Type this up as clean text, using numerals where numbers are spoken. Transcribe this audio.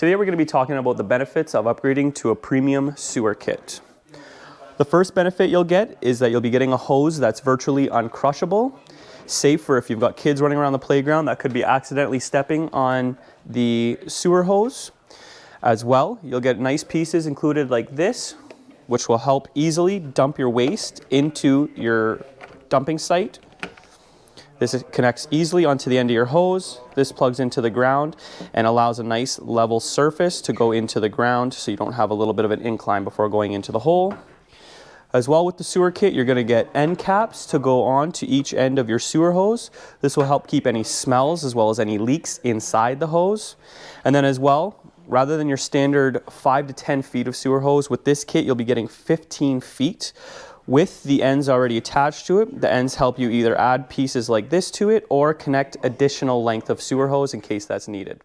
Today we're going to be talking about the benefits of upgrading to a premium sewer kit. The first benefit you'll get is that you'll be getting a hose that's virtually uncrushable, safe for if you've got kids running around the playground that could be accidentally stepping on the sewer hose. As well, you'll get nice pieces included like this, which will help easily dump your waste into your dumping site. This connects easily onto the end of your hose. This plugs into the ground and allows a nice level surface to go into the ground so you don't have a little bit of an incline before going into the hole. As well, with the sewer kit, you're going to get end caps to go on to each end of your sewer hose. This will help keep any smells as well as any leaks inside the hose. And then as well, rather than your standard 5 to 10 feet of sewer hose, with this kit you'll be getting 15 feet. With the ends already attached to it, the ends help you either add pieces like this to it or connect additional length of sewer hose in case that's needed.